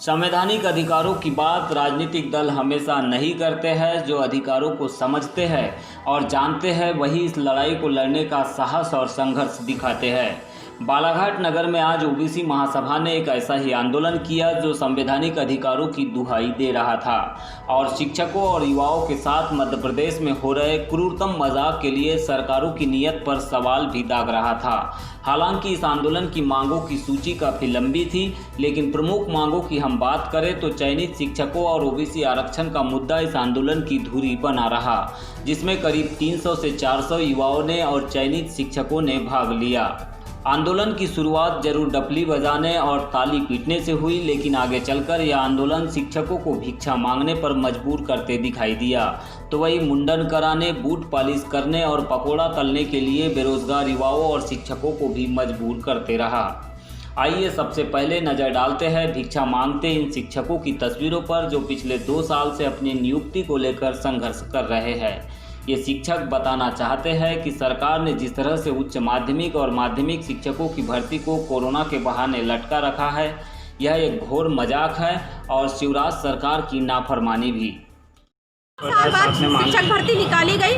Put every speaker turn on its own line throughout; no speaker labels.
संवैधानिक अधिकारों की बात राजनीतिक दल हमेशा नहीं करते हैं। जो अधिकारों को समझते हैं और जानते हैं वही इस लड़ाई को लड़ने का साहस और संघर्ष दिखाते हैं। बालाघाट नगर में आज ओबीसी महासभा ने एक ऐसा ही आंदोलन किया जो संवैधानिक अधिकारों की दुहाई दे रहा था और शिक्षकों और युवाओं के साथ मध्य प्रदेश में हो रहे क्रूरतम मजाक के लिए सरकारों की नीयत पर सवाल भी दाग रहा था। हालांकि इस आंदोलन की मांगों की सूची काफ़ी लंबी थी, लेकिन प्रमुख मांगों की हम बात करें तो चयनित शिक्षकों और ओबीसी आरक्षण का मुद्दा इस आंदोलन की धुरी बना रहा, जिसमें करीब 300 से 400 युवाओं ने और चयनित शिक्षकों ने भाग लिया। आंदोलन की शुरुआत जरूर डपली बजाने और ताली पीटने से हुई, लेकिन आगे चलकर यह आंदोलन शिक्षकों को भिक्षा मांगने पर मजबूर करते दिखाई दिया। तो वही मुंडन कराने, बूट पॉलिश करने और पकोड़ा तलने के लिए बेरोजगार युवाओं और शिक्षकों को भी मजबूर करते रहा। आइए सबसे पहले नज़र डालते हैं भिक्षा मांगते इन शिक्षकों की तस्वीरों पर, जो पिछले 2 साल से अपनी नियुक्ति को लेकर संघर्ष कर रहे हैं। ये शिक्षक बताना चाहते हैं कि सरकार ने जिस तरह से उच्च माध्यमिक और माध्यमिक शिक्षकों की भर्ती को कोरोना के बहाने लटका रखा है, यह एक घोर मजाक है और शिवराज सरकार की नाफरमानी भी।
साल बाद शिक्षक भर्ती निकाली गई,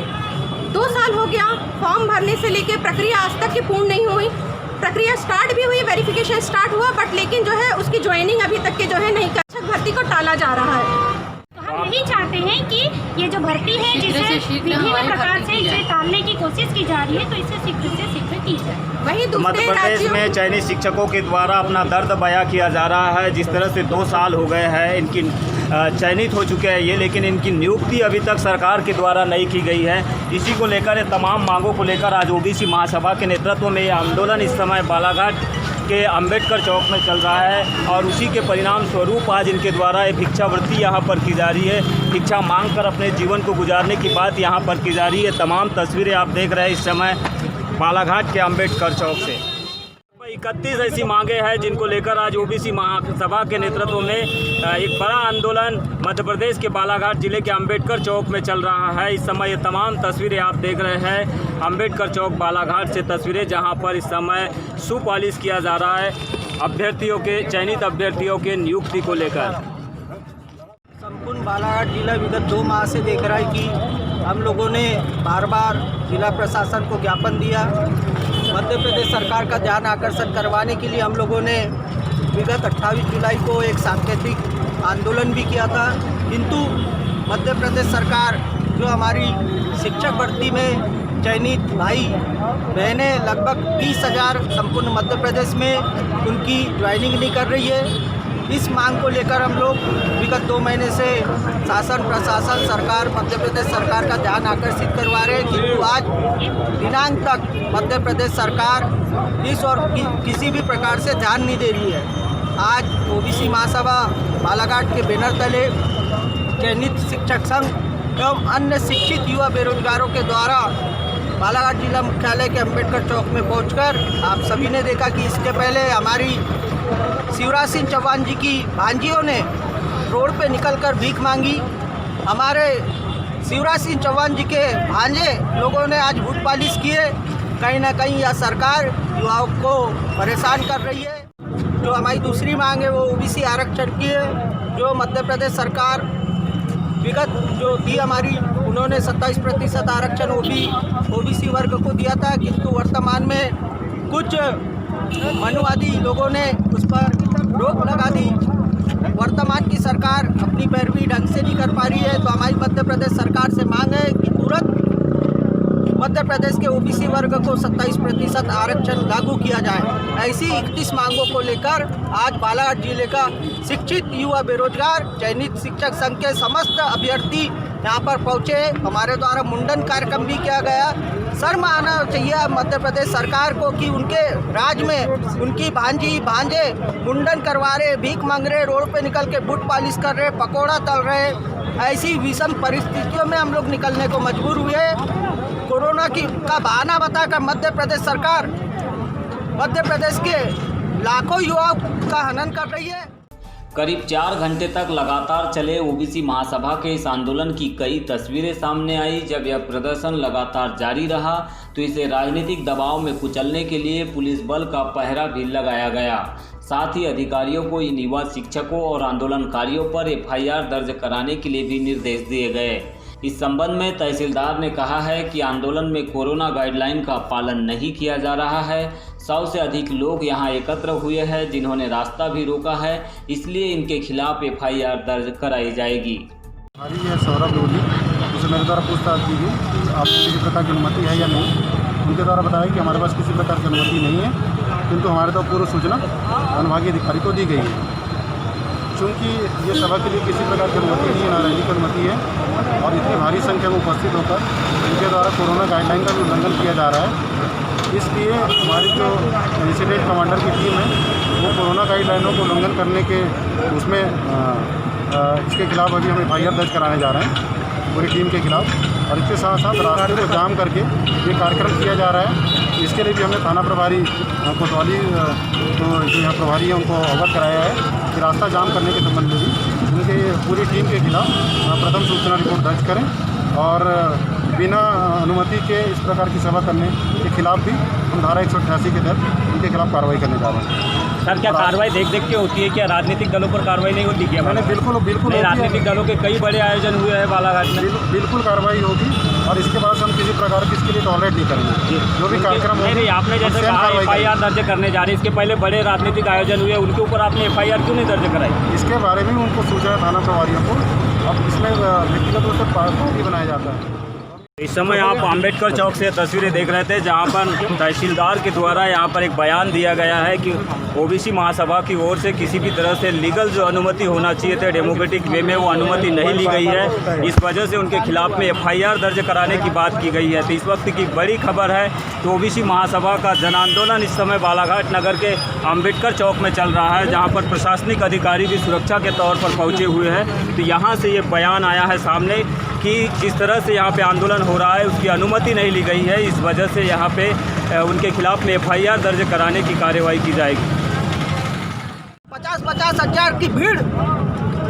2 साल हो गया। फॉर्म भरने से लेकर प्रक्रिया आज तक की पूर्ण नहीं हुई। प्रक्रिया स्टार्ट भी हुई, वेरिफिकेशन स्टार्ट हुआ, बट लेकिन जो है उसकी ज्वाइनिंग अभी तक के जो है नहीं कर, शिक्षक भर्ती को टाला जा रहा है।
हम यही चाहते हैं कि ये जो भर्ती है जिसे विभिन्न प्रकार से इसे टालने की कोशिश की जा रही है, तो इसे शीघ्र से शीघ्र की जाए।
वही
मध्य प्रदेश में चयनित शिक्षकों के द्वारा अपना दर्द बयां किया जा रहा है। जिस तरह से 2 साल हो गए हैं इनकी चयनित हो चुके हैं ये, लेकिन इनकी नियुक्ति अभी तक सरकार के द्वारा नहीं की गई है। इसी को लेकर ये तमाम मांगों को लेकर आज ओबीसी महासभा के नेतृत्व में ये आंदोलन इस समय बालाघाट के अंबेडकर चौक में चल रहा है और उसी के परिणाम स्वरूप आज इनके द्वारा ये भिक्षावृत्ति यहाँ पर की जा रही है। भिक्षा मांग कर अपने जीवन को गुजारने की बात यहाँ पर की जा रही है। तमाम तस्वीरें आप देख रहे हैं इस समय बालाघाट के अंबेडकर चौक से। 31 ऐसी मांगे हैं जिनको लेकर आज ओबीसी महासभा के नेतृत्व में एक बड़ा आंदोलन मध्य प्रदेश के बालाघाट जिले के अंबेडकर चौक में चल रहा है। इस समय ये तमाम तस्वीरें आप देख रहे हैं अंबेडकर चौक बालाघाट से तस्वीरें, जहां पर इस समय शू पॉलिश किया जा रहा है अभ्यर्थियों के, चयनित अभ्यर्थियों के नियुक्ति को लेकर।
संपूर्ण बालाघाट जिला विगत 2 माह से देख रहा है कि हम लोगों ने बार बार जिला प्रशासन को ज्ञापन दिया। मध्य प्रदेश सरकार का ध्यान आकर्षण करवाने के लिए हम लोगों ने विगत 28 जुलाई को एक सांकेतिक आंदोलन भी किया था, किंतु मध्य प्रदेश सरकार जो हमारी शिक्षक भर्ती में चयनित भाई बहनें लगभग 20,000 संपूर्ण मध्य प्रदेश में उनकी ज्वाइनिंग नहीं कर रही है। इस मांग को लेकर हम लोग विगत 2 महीने से शासन प्रशासन सरकार मध्य प्रदेश सरकार का ध्यान आकर्षित करवा रहे हैं, किंतु आज दिनांक तक मध्य प्रदेश सरकार इस और किसी भी प्रकार से ध्यान नहीं दे रही है। आज ओबीसी महासभा बालाघाट के बैनर तले चयनित शिक्षक संघ एवं अन्य शिक्षित युवा बेरोजगारों के द्वारा बालाघाट जिला मुख्यालय के अंबेडकर चौक में पहुंचकर आप सभी ने देखा कि इसके पहले हमारी शिवराज सिंह चौहान जी की भांजियों ने रोड पे निकलकर भीख मांगी। हमारे शिवराज सिंह चौहान जी के भांजे लोगों ने आज बूट पॉलिश किए। कहीं ना कहीं यह सरकार युवाओं को परेशान कर रही है। जो हमारी दूसरी मांग है वो ओबीसी आरक्षण की है, जो मध्य प्रदेश सरकार विगत जो दी हमारी, उन्होंने 27% आरक्षण ओबीसी वर्ग को दिया था, किंतु वर्तमान में कुछ मनुवादी लोगों ने उस पर रोक लगा दी। वर्तमान की सरकार अपनी पैरवी ढंग से नहीं कर पा रही है, तो हमारी मध्य प्रदेश सरकार से मांग है कि तुरंत मध्य प्रदेश के ओबीसी वर्ग को 27% आरक्षण लागू किया जाए। ऐसी 31 मांगों को लेकर आज बालाघाट जिले का शिक्षित युवा बेरोजगार चयनित शिक्षक संघ के समस्त अभ्यर्थी यहाँ पर पहुँचे। हमारे द्वारा मुंडन कार्यक्रम भी किया गया। शर्म आना चाहिए मध्य प्रदेश सरकार को कि उनके राज्य में उनकी भांजे मुंडन करवा रहे, भीख मांग रहे, रोड पे निकल के बूट पॉलिश कर रहे, पकोड़ा तल रहे। ऐसी विषम परिस्थितियों में हम लोग निकलने को मजबूर हुए। कोरोना का बहाना बताकर मध्य प्रदेश सरकार मध्य प्रदेश के लाखों युवाओं का हनन कर रही है।
करीब 4 घंटे तक लगातार चले ओबीसी महासभा के इस आंदोलन की कई तस्वीरें सामने आई। जब यह प्रदर्शन लगातार जारी रहा तो इसे राजनीतिक दबाव में कुचलने के लिए पुलिस बल का पहरा भी लगाया गया। साथ ही अधिकारियों को इन युवा शिक्षकों और आंदोलनकारियों पर एफआईआर दर्ज कराने के लिए भी निर्देश दिए गए। इस संबंध में तहसीलदार ने कहा है कि आंदोलन में कोरोना गाइडलाइन का पालन नहीं किया जा रहा है। 100 से अधिक लोग यहां एकत्र हुए हैं जिन्होंने रास्ता भी रोका है, इसलिए इनके खिलाफ एफआईआर दर्ज कराई जाएगी।
हमारी है सौरभ लोधी, उसे मेरे द्वारा पूछताछ की गई कि आपको किसी प्रकार की अनुमति है या नहीं। उनके द्वारा बताया कि हमारे पास किसी प्रकार की अनुमति नहीं है, किंतु हमारे तो पूर्व सूचना अनुभागीय अधिकारी को दी गई है। चूँकि ये सभा के लिए किसी प्रकार की अनुमति नहीं है, ना रैली की अनुमति है, और इतनी भारी संख्या में उपस्थित होकर इनके द्वारा कोरोना गाइडलाइन का भी उल्लंघन किया जा रहा है। इसलिए हमारी जो इंसिडेंट कमांडर की टीम है वो कोरोना गाइडलाइनों को उल्लंघन करने के उसमें इसके खिलाफ अभी हम एफआईआर दर्ज कराने जा रहे हैं पूरी टीम के खिलाफ। और इसके साथ साथ रास्ते को जाम करके ये कार्यक्रम किया जा रहा है। इसके लिए भी हमने थाना प्रभारी कोतवाली तो जो यहाँ प्रभारी है उनको अवगत कराया है कि रास्ता जाम करने के संबंध में भी उनके पूरी टीम के खिलाफ प्रथम सूचना रिपोर्ट दर्ज करें और बिना अनुमति के इस प्रकार की सभा करने के खिलाफ भी हम धारा 188 के तहत उनके खिलाफ कार्रवाई करने जा रहे हैं।
सर, क्या कार्रवाई देख के होती है? क्या राजनीतिक दलों पर कार्रवाई नहीं होती? क्या
मैंने बिल्कुल
राजनीतिक दलों के कई बड़े आयोजन हुए हैं बालाघाट में।
बिल्कुल कार्रवाई होगी और इसके बाद हम किसी प्रकार की इसके लिए टॉलरेट नहीं करेंगे। जो भी कार्यक्रम
नहीं, आपने जैसे कहा एफआईआर दर्ज करने जा रही है, इसके पहले बड़े राजनीतिक आयोजन हुए, उनके ऊपर आपने एफआईआर क्यों नहीं दर्ज कराई?
इसके बारे में उनको सूचना थाना प्रभारियों को। अब इसमें व्यक्तिगत रूप से पार्टी बनाया जाता है।
इस समय आप अंबेडकर चौक से तस्वीरें देख रहे थे जहां पर तहसीलदार के द्वारा यहां पर एक बयान दिया गया है कि ओबीसी महासभा की ओर से किसी भी तरह से लीगल जो अनुमति होना चाहिए थे डेमोक्रेटिक वे में वो अनुमति नहीं ली गई है। इस वजह से उनके खिलाफ में एफआईआर दर्ज कराने की बात की गई है। तो इस वक्त की बड़ी खबर है कि ओबीसी महासभा का जन आंदोलन इस समय बालाघाट नगर के अंबेडकर चौक में चल रहा है, जहाँ पर प्रशासनिक अधिकारी भी सुरक्षा के तौर पर पहुँचे हुए हैं। तो यहाँ से ये बयान आया है सामने कि जिस तरह से यहाँ पे आंदोलन हो रहा है उसकी अनुमति नहीं ली गई है। इस वजह से यहाँ पे उनके खिलाफ में एफआईआर दर्ज कराने की कार्रवाई की जाएगी।
50-50 हज़ार की भीड़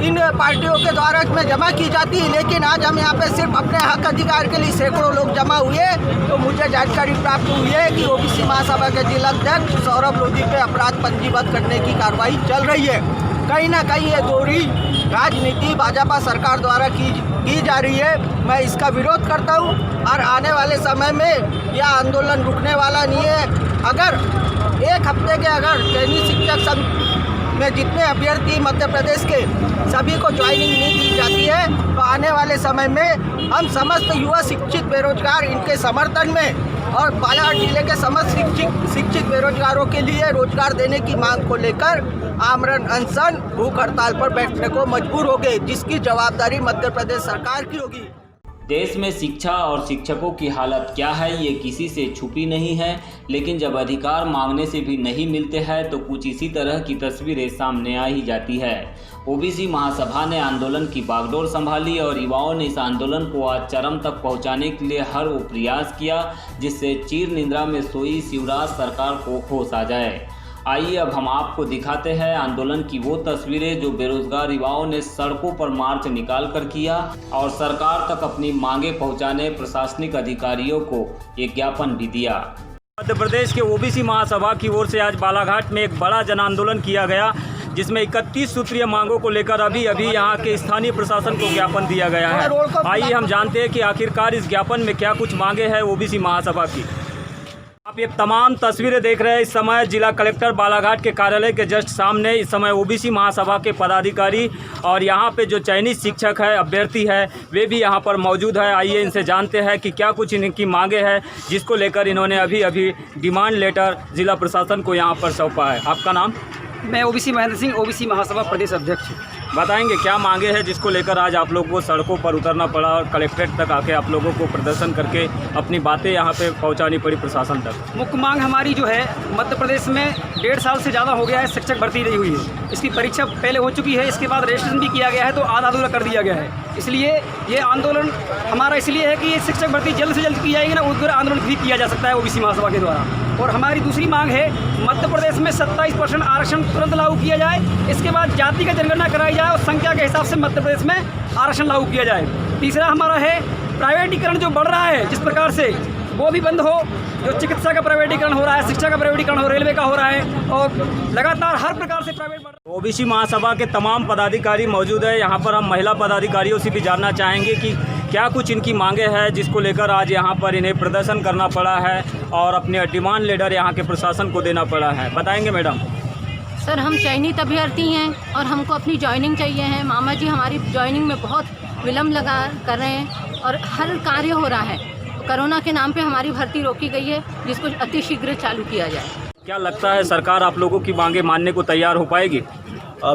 इन पार्टियों के द्वारा में जमा की जाती है, लेकिन आज हम यहाँ पे सिर्फ अपने हक अधिकार के लिए सैकड़ों लोग जमा हुए। तो मुझे जानकारी प्राप्त हुई है कि ओबीसी महासभा के जिलाध्यक्ष सौरभ लोधी पे अपराध पंजीबद्ध करने की कार्रवाई चल रही है। कहीं ना कहीं ये दोहरी राजनीति भाजपा सरकार द्वारा की जा रही है। मैं इसका विरोध करता हूँ और आने वाले समय में यह आंदोलन रुकने वाला नहीं है। अगर एक हफ्ते के अगर ट्रेनिंग शिक्षक संघ में जितने अभ्यर्थी मध्य प्रदेश के सभी को ज्वाइनिंग नहीं दी जाती है तो आने वाले समय में हम समस्त युवा शिक्षित बेरोजगार इनके समर्थन में और बालाघाट जिले के समस्त शिक्षित बेरोजगारों के लिए रोजगार देने की मांग को लेकर आमरण अनशन भूख हड़ताल पर बैठने को मजबूर हो गए, जिसकी जवाबदारी मध्य प्रदेश सरकार की होगी।
देश में शिक्षा और शिक्षकों की हालत क्या है ये किसी से छुपी नहीं है, लेकिन जब अधिकार मांगने से भी नहीं मिलते हैं तो कुछ इसी तरह की तस्वीरें सामने आ ही जाती है। ओबीसी महासभा ने आंदोलन की बागडोर संभाली और युवाओं ने इस आंदोलन को आज चरम तक पहुंचाने के लिए हर वो प्रयास किया जिससे चीर निद्रा में सोई शिवराज सरकार को होश आ जाए। आइए अब हम आपको दिखाते हैं आंदोलन की वो तस्वीरें जो बेरोजगार युवाओं ने सड़कों पर मार्च निकाल कर किया और सरकार तक अपनी मांगे पहुंचाने प्रशासनिक अधिकारियों को एक ज्ञापन भी दिया।
मध्य प्रदेश के ओबीसी महासभा की ओर से आज बालाघाट में एक बड़ा जन आंदोलन किया गया जिसमें 31 सूत्रीय मांगों को लेकर अभी यहाँ के स्थानीय प्रशासन को ज्ञापन दिया गया है। आइए हम जानते हैं कि आखिरकार इस ज्ञापन में क्या कुछ मांगे हैं ओबीसी महासभा की। आप ये तमाम तस्वीरें देख रहे हैं इस समय जिला कलेक्टर बालाघाट के कार्यालय के जस्ट सामने इस समय ओबीसी महासभा के पदाधिकारी और यहाँ पे जो चयनित शिक्षक है अभ्यर्थी है वे भी यहाँ पर मौजूद है। आइए इनसे जानते हैं कि क्या कुछ इनकी मांगे हैं जिसको लेकर इन्होंने अभी डिमांड लेटर जिला प्रशासन को यहाँ पर सौंपा है। आपका नाम?
मैं ओबीसी महेंद्र सिंह, ओबीसी महासभा प्रदेश अध्यक्ष।
बताएंगे क्या मांगे हैं जिसको लेकर आज आप लोगों को सड़कों पर उतरना पड़ा और कलेक्ट्रेट तक आके आप लोगों को प्रदर्शन करके अपनी बातें यहाँ पे पहुँचानी पड़ी प्रशासन तक?
मुख्य मांग हमारी जो है मध्य प्रदेश में 1.5 साल से ज़्यादा हो गया है शिक्षक भर्ती नहीं हुई है। इसकी परीक्षा पहले हो चुकी है, इसके बाद रजिस्ट्रेशन भी किया गया है तो आधा अधूरा कर दिया गया है। इसलिए ये आंदोलन हमारा इसलिए है कि ये शिक्षक भर्ती जल्द से जल्द की जाएगी ना, उस आंदोलन भी किया जा सकता है ओबीसी महासभा के द्वारा। और हमारी दूसरी मांग है मध्य प्रदेश में 27% आरक्षण तुरंत लागू किया जाए। इसके बाद जाति का जनगणना कराई जाए और संख्या के हिसाब से मध्य प्रदेश में आरक्षण लागू किया जाए। तीसरा हमारा है प्राइवेटीकरण जो बढ़ रहा है जिस प्रकार से, वो भी बंद हो। जो चिकित्सा का प्राइवेटीकरण हो रहा है, शिक्षा का प्राइवेटीकरण हो, रेलवे का हो रहा है और लगातार हर प्रकार से प्राइवेट बढ़ रहा है।
ओबीसी महासभा के तमाम पदाधिकारी मौजूद है। यहाँ पर हम महिला पदाधिकारियों से भी जानना चाहेंगे कि क्या कुछ इनकी मांगे हैं जिसको लेकर आज यहाँ पर इन्हें प्रदर्शन करना पड़ा है और अपने डिमांड लेटर यहाँ के प्रशासन को देना पड़ा है। बताएंगे मैडम।
सर, हम चयनित अभ्यर्थी हैं और हमको अपनी जॉइनिंग चाहिए है। मामा जी हमारी जॉइनिंग में बहुत विलम्ब कर रहे हैं और हर कार्य हो रहा है। कोरोना के नाम पे हमारी भर्ती रोकी गई है, जिसको अतिशीघ्र चालू किया जाए।
क्या लगता है सरकार आप लोगों की मांगे मानने को तैयार हो पाएगी?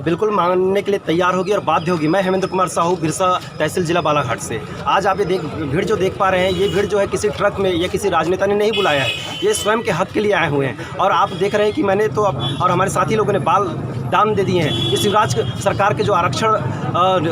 बिल्कुल मानने के लिए तैयार होगी और बाध्य होगी। मैं हेमेंद्र कुमार साहू, बिरसा तहसील जिला बालाघाट से। आज आप ये भीड़ जो देख पा रहे हैं, ये भीड़ जो है किसी ट्रक में या किसी राजनेता ने नहीं बुलाया है, ये स्वयं के हक के लिए आए हुए हैं। और आप देख रहे हैं कि मैंने तो और हमारे साथी लोगों ने बाल दान दे दिए हैं। इस शिवराज सरकार के जो आरक्षण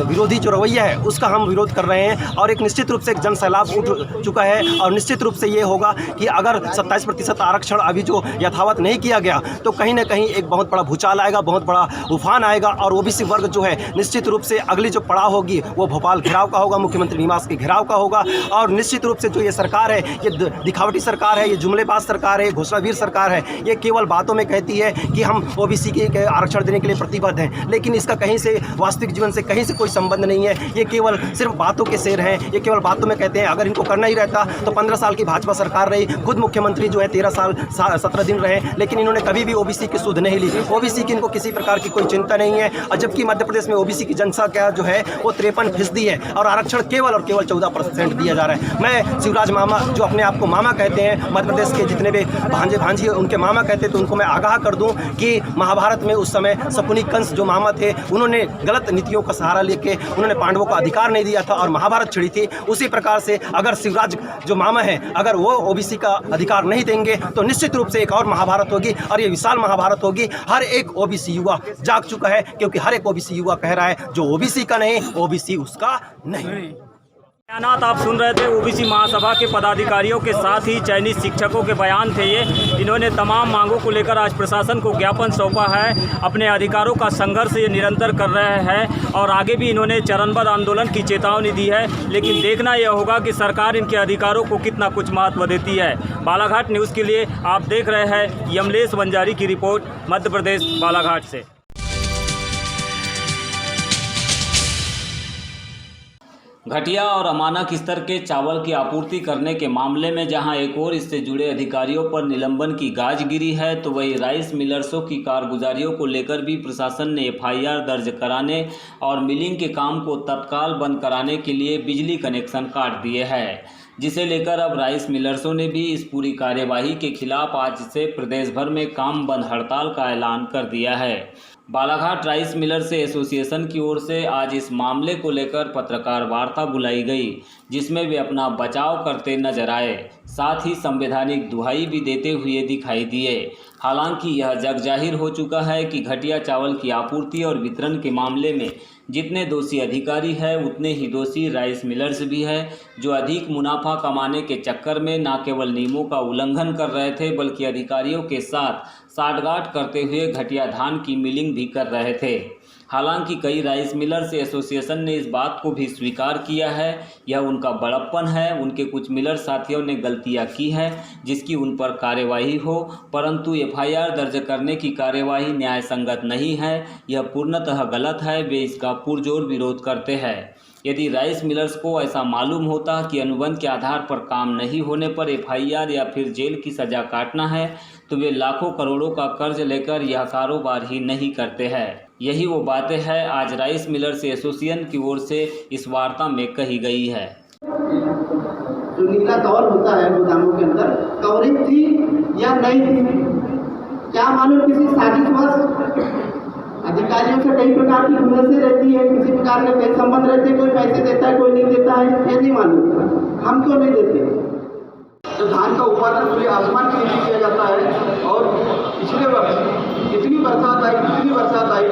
विरोधी जो रवैया है उसका हम विरोध कर रहे हैं और एक निश्चित रूप से एक जन सैलाब उठ चुका है। और निश्चित रूप से ये होगा कि अगर 27% आरक्षण अभी जो यथावत नहीं किया गया तो कहीं ना कहीं एक बहुत बड़ा भूचाल आएगा, बहुत बड़ा उफान आएगा और ओबीसी वर्ग जो है निश्चित रूप से अगली जो पड़ाव होगी वो भोपाल घेराव का होगा, मुख्यमंत्री निवास के घेराव का होगा। और निश्चित रूप से जो ये सरकार है, ये दिखावटी सरकार है, ये जुमलेबाज सरकार है, घोषणावीर सरकार है। ये केवल बातों में कहती है कि हम ओबीसी के आरक्षण देने के लिए प्रतिबद्ध हैं, लेकिन इसका कहीं से वास्तविक जीवन से कहीं से कोई संबंध नहीं है। ये केवल सिर्फ बातों के शेर हैं, ये केवल बातों में कहते हैं। अगर इनको करना ही रहता तो 15 साल की भाजपा सरकार रही, खुद मुख्यमंत्री जो है 13 साल 17 दिन रहे, लेकिन इन्होंने कभी भी ओबीसी की सुध नहीं ली। ओबीसी की इनको किसी प्रकार की कोई चिंता नहीं है। और जबकि मध्य प्रदेश में ओबीसी की जनसंख्या जो है वो 53% है और आरक्षण केवल और केवल 14% दिया जा रहा है। मैं शिवराज मामा, जो अपने आप को मामा कहते हैं, मध्य प्रदेश के जितने भी भांजे भांजी उनके मामा कहते हैं, तो उनको मैं आगाह कर दूं कि महाभारत में उस समय शकुनी कंस जो मामा थे, उन्होंने गलत नीतियों का सहारा लेके उन्होंने पांडवों को अधिकार नहीं दिया था और महाभारत छिड़ी थी। उसी प्रकार से अगर शिवराज जो मामा है, अगर वो ओबीसी का अधिकार नहीं देंगे तो निश्चित रूप से एक और महाभारत होगी और ये विशाल महाभारत होगी। हर एक ओबीसी युवा जाग चुका है, क्योंकि हर एक ओबीसी युवा कह रहा है जो ओबीसी का नहीं, ओबीसी उसका नहीं।
बयानात आप सुन रहे थे ओबीसी महासभा के पदाधिकारियों के साथ ही चयनित शिक्षकों के बयान थे ये। इन्होंने तमाम मांगों को लेकर आज प्रशासन को ज्ञापन सौंपा है। अपने अधिकारों का संघर्ष ये निरंतर कर रहे हैं और आगे भी इन्होंने चरणबद्ध आंदोलन की चेतावनी दी है। लेकिन देखना यह होगा कि सरकार इनके अधिकारों को कितना कुछ महत्व देती है। बालाघाट न्यूज़ के लिए आप देख रहे हैं यमलेश बंजारी की रिपोर्ट, मध्य प्रदेश बालाघाट से।
घटिया और अमानक स्तर के चावल की आपूर्ति करने के मामले में जहां एक और इससे जुड़े अधिकारियों पर निलंबन की गाज गिरी है, तो वही राइस मिलर्सों की कारगुजारियों को लेकर भी प्रशासन ने एफआईआर दर्ज कराने और मिलिंग के काम को तत्काल बंद कराने के लिए बिजली कनेक्शन काट दिए हैं, जिसे लेकर अब राइस मिलर्सों ने भी इस पूरी कार्यवाही के खिलाफ आज से प्रदेश भर में काम बंद हड़ताल का ऐलान कर दिया है। बालाघाट राइस मिलर्स एसोसिएशन की ओर से आज इस मामले को लेकर पत्रकार वार्ता बुलाई गई, जिसमें वे अपना बचाव करते नजर आए, साथ ही संवैधानिक दुहाई भी देते हुए दिखाई दिए। हालांकि यह जग जाहिर हो चुका है कि घटिया चावल की आपूर्ति और वितरण के मामले में जितने दोषी अधिकारी हैं उतने ही दोषी राइस मिलर्स भी हैं, जो अधिक मुनाफा कमाने के चक्कर में न केवल नियमों का उल्लंघन कर रहे थे बल्कि अधिकारियों के साथ साठगांठ करते हुए घटिया धान की मिलिंग भी कर रहे थे। हालांकि कई राइस मिलर्स एसोसिएशन ने इस बात को भी स्वीकार किया है, यह उनका बड़प्पन है, उनके कुछ मिलर साथियों ने गलतियां की हैं जिसकी उन पर कार्यवाही हो, परंतु एफआईआर दर्ज करने की कार्यवाही न्याय संगत नहीं है, यह पूर्णतः गलत है। वे इसका पुरजोर विरोध करते हैं। यदि राइस मिलर्स को ऐसा मालूम होता कि अनुबंध के आधार पर काम नहीं होने पर एफआईआर या फिर जेल की सज़ा काटना है, तो वे लाखों करोड़ों का कर्ज लेकर यह कारोबार ही नहीं करते हैं। यही वो बातें हैं आज राइस मिलर्स एसोसिएशन की ओर से इस वार्ता में कही गई है।
जो नीला कवर होता है गोदामों के अंदर, कवरिंग थी या नहीं थी, क्या मालूम किसी साजिशवश अधिकारियों से कई प्रकार की गुमराही रहती है, किसी प्रकार के कई संबंध रहते हैं, कोई पैसे देता है कोई नहीं देता है, ये नहीं मालूम। हम क्यों नहीं देते? जो धान का उत्पादन पूरे आसमान के नीचे किया जाता है और पिछले वर्ष इतनी बरसात आई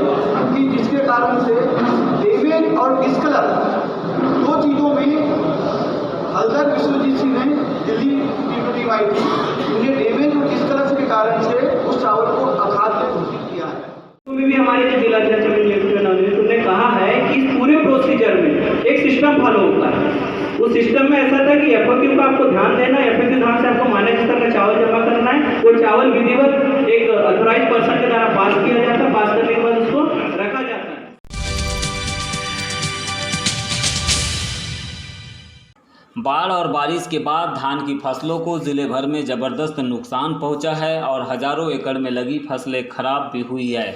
कि जिसके कारण से डेमेज और डिस्कलर दो चीज़ों में हल्दर विश्वजीत सिंह ने दिल्ली की टीम आई थी, उन्हें डेमेज किस तरह के कारण से उस चावल को अखाद्य घोषित किया है।
में भी हमारे जो जिला अध्यक्ष उन्होंने कहा है कि इस पूरे प्रोसीजर में एक सिस्टम फॉलो होता है। उस सिस्टम में ऐसा था कि एफओक्यू का आपको ध्यान देना है, एफओक्यू ध्यान से आपको मानक स्तर का चावल जमा करना है। वो चावल विधिवत एक अथोराइज पर्सन के द्वारा पास किया जाता है, पास करने के बाद उसको रखा जाता है।
बाढ़ और बारिश के बाद धान की फसलों को जिले भर में जबरदस्त नुकसान पहुंचा है और हजारों एकड़ में लगी फसलें खराब भी हुई है।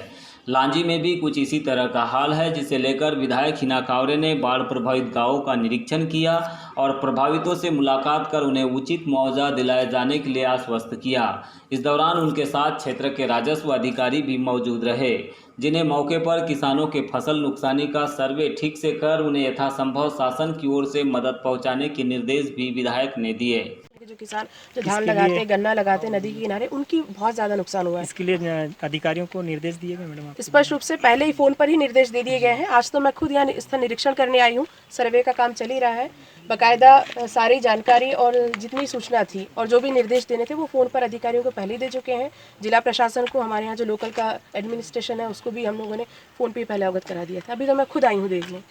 लांजी में भी कुछ इसी तरह का हाल है, जिसे लेकर विधायक हिना कावरे ने बाढ़ प्रभावित गांवों का निरीक्षण किया और प्रभावितों से मुलाकात कर उन्हें उचित मुआवजा दिलाए जाने के लिए आश्वस्त किया। इस दौरान उनके साथ क्षेत्र के राजस्व अधिकारी भी मौजूद रहे, जिन्हें मौके पर किसानों के फसल नुकसानी का सर्वे ठीक से कर उन्हें यथासंभव शासन की ओर से मदद पहुंचाने के निर्देश भी विधायक ने दिए।
जो किसान जो धान लगाते हैं, गन्ना लगाते हैं नदी के किनारे, उनकी बहुत ज़्यादा नुकसान हुआ है।
इसके लिए अधिकारियों को निर्देश दिए गए मैडम?
स्पष्ट रूप से पहले ही फ़ोन पर ही निर्देश दे दिए गए हैं। आज तो मैं खुद यहाँ स्थल निरीक्षण करने आई हूँ, सर्वे का काम चल ही रहा है। बाकायदा सारी जानकारी और जितनी सूचना थी और जो भी निर्देश देने थे वो फ़ोन पर अधिकारियों को पहले ही दे चुके हैं। जिला प्रशासन को, हमारे यहाँ जो लोकल का एडमिनिस्ट्रेशन है, उसको भी हम लोगों ने फ़ोन पर पहले अवगत करा दिया था। अभी तो मैं खुद आई हूँ देखने।